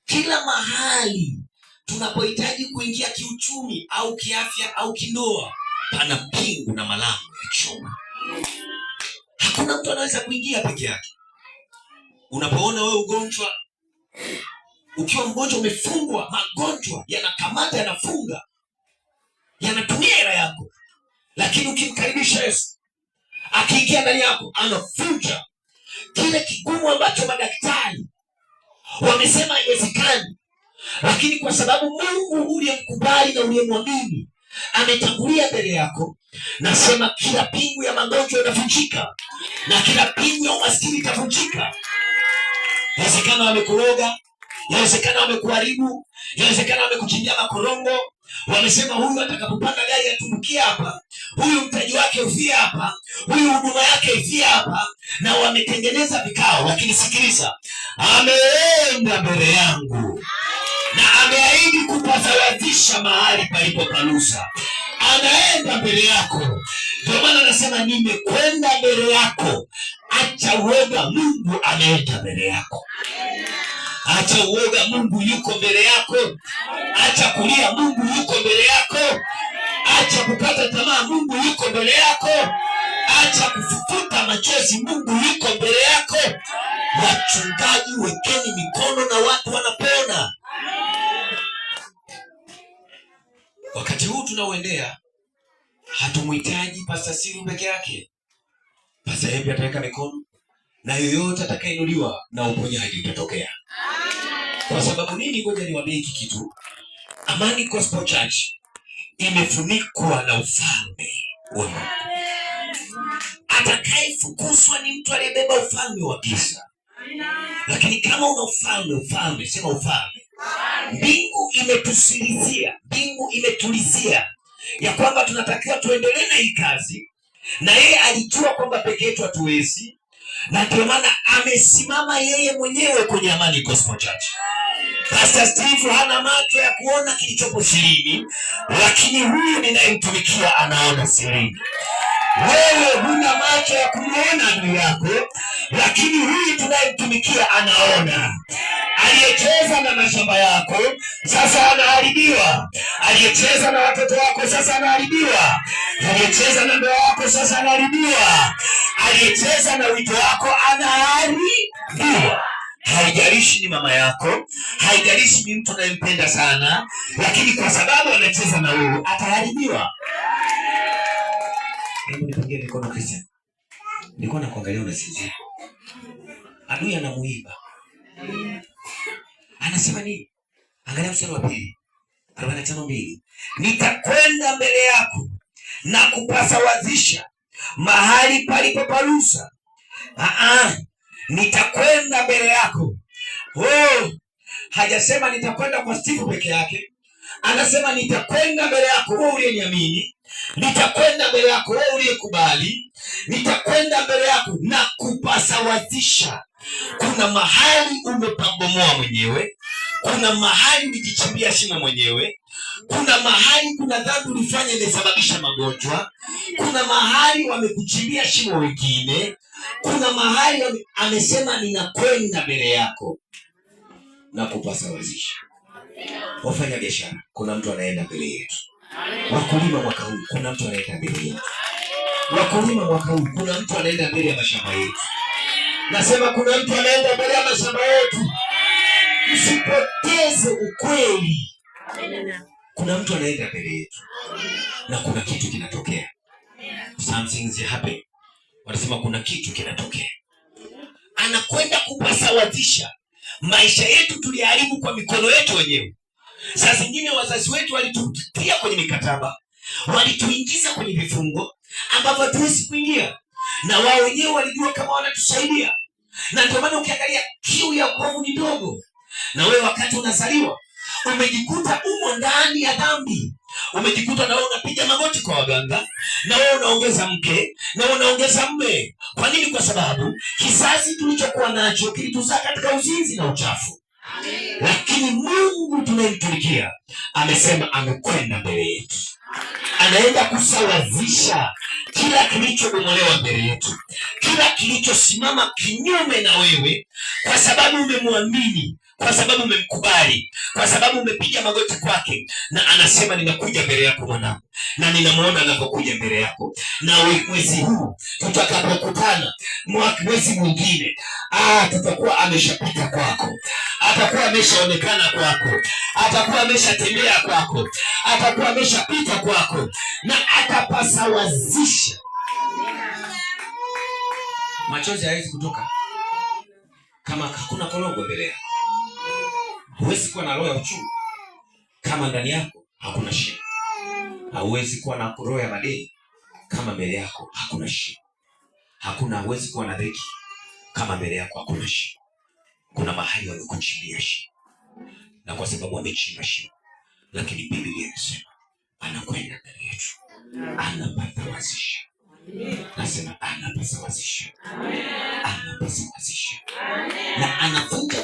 Kila mahali tunapohitaji kuingia kiuchumi au kiafya au kindoa, pana pingu na malango ya chuma. Hakuna mtu anaweza kuingia peke yake. Unapoona wewe ugonjwa, ukiwa mgonjwa umefungwa, magonjwa yanakamata, yanafunga, yanatumia hela yako. Lakini ukimkaribisha Yesu, akiingia ndani yako, anafunja kile kigumu ambacho madaktari wamesema haiwezekani. Lakini kwa sababu Mungu uliyemkubali na uliyemwamini ametangulia mbele yako, nasema kila pingu ya magonjwa inavunjika na kila pingu ya umaskini itavunjika. Inawezekana wamekuroga, inawezekana wamekuharibu, inawezekana wamekuchimbia makorongo. Wamesema huyu atakapopanda gari atumbukia hapa, huyu mtaji wake ufia hapa, huyu huduma yake ifia hapa, na wametengeneza vikao. Lakini sikiliza, ameenda mbele yangu na ameahidi kupasawazisha mahali palipopanusa. Anaenda mbele yako. Ndio maana nasema nimekwenda mbele yako. Acha uoga, Mungu ameenda mbele yako. Acha uoga, Mungu yuko mbele yako. Acha kulia, Mungu yuko mbele yako. Acha kukata tamaa, Mungu yuko mbele yako. Acha kufuta machozi, Mungu yuko mbele yako. Wachungaji, wekeni mikono na watu wanapona. Wakati huu tunaoendea, hatumuhitaji Pastor Steve peke yake. Pastor Embe ataweka mikono na yoyote atakayeinuliwa na uponyaji utatokea. Kwa sababu nini? Ngoja niwaambie hiki kitu. Amani Gospel Church imefunikwa na ufalme wa Mungu. Atakayefukuzwa ni mtu aliyebeba ufalme wa giza. Lakini kama una ufalme, sema ufalme. Mbingu imetusilizia, mbingu imetulizia ya kwamba tunatakiwa tuendelee na hii kazi, na yeye alijua kwamba peke yetu hatuwezi, na ndio maana amesimama yeye mwenyewe kwenye Amani Gospel Church. Pastor Steve hana macho ya kuona kilichopo sirini, lakini huyu ninayemtumikia anaona sirini. Wewe huna macho ya kumuona adui yako, lakini huyu tunayemtumikia anaona. Aliyecheza na mashamba yako sasa anaharibiwa. Aliyecheza na watoto wako sasa anaharibiwa. Aliyecheza na ndoa yako sasa anaharibiwa. Aliyecheza na wito wako anaharibiwa. Haijalishi ni mama yako, haijalishi ni mtu unayempenda sana, lakini kwa sababu anacheza na wewe ataharibiwa. Hebu nipungie mikono Christian. Nilikuwa nakuangalia unasinzia. Adui anamuiba. Anasema nini? Angalia mstari wa 2. 45:2. Nitakwenda mbele yako na kupasawazisha mahali palipoparusa. Nitakwenda mbele yako. Hajasema nitakwenda kwa Steve peke yake. Anasema nitakwenda mbele yako wewe uliyeniamini. Nitakwenda mbele yako wewe uliyekubali. Nitakwenda mbele yako na kupasawazisha. Kuna mahali umepabomoa mwenyewe. Kuna mahali ulijichimbia shimo mwenyewe. Kuna mahali kuna dhambi ulifanya imesababisha magonjwa. Kuna mahali wamekuchimbia shimo wengine. Kuna mahali amesema ninakwenda mbele yako na kupasawazisha. Wafanya biashara, kuna mtu anaenda mbele yetu. Wakulima mwaka huu, kuna mtu anaenda mbele yetu. Wakulima mwaka huu, kuna mtu anaenda mbele ya mashamba yetu. Nasema kuna mtu anaenda mbele ya mashamba yetu. Usipoteze ukweli. Kuna mtu anaenda mbele yetu na kuna kitu kinatokea. Something's happening. Wanasema kuna kitu kinatokea. Anakwenda kupasawazisha. Maisha yetu tuliharibu kwa mikono yetu wenyewe. Saa zingine wazazi wetu walitutia kwenye mikataba, walituingiza kwenye vifungo ambavyo hatuwezi kuingia, na wao wenyewe walijua kama wanatusaidia. Na ndio maana ukiangalia kiu ya wokovu ni dogo. Na wewe wakati unazaliwa umejikuta umo ndani ya dhambi. Umejikuta na wewe unapiga magoti kwa waganga, na wewe unaongeza mke, na wewe unaongeza mme. Kwa nini? Kwa sababu kizazi tulichokuwa nacho kilituzaa katika uzinzi na uchafu. Lakini Mungu tunayemtumikia amesema amekwenda mbele yetu. Anaenda kusawazisha kila kilichobomolewa mbele yetu, kila kilichosimama kinyume na wewe, kwa sababu umemwamini, kwa sababu umemkubali, kwa sababu umepiga magoti kwake, na anasema ninakuja mbele yako mwanangu, na ninamuona anapokuja mbele yako. Na mwezi huu tutakapokutana mwezi mwingine, tutakuwa ameshapita kwako, atakuwa ameshaonekana kwako, atakuwa ameshatembea kwako, atakuwa ameshapita kwako, na atapasawazisha. Machozi hawezi kutoka kama hakuna korogo mbele yako. Huwezi kuwa na roho ya uchungu kama ndani yako hakuna shida. Hauwezi kuwa na roho ya madeni kama mbele yako hakuna shida. Huwezi kuwa na dhiki kama mbele yako hakuna shida. Kuna mahali wamekuchimbia shida, na kwa sababu wamechimba shida, lakini Biblia inasema anakwenda ndani yetu, anapasawazisha. Nasema anapasawazisha, anapasawazisha, na anavunja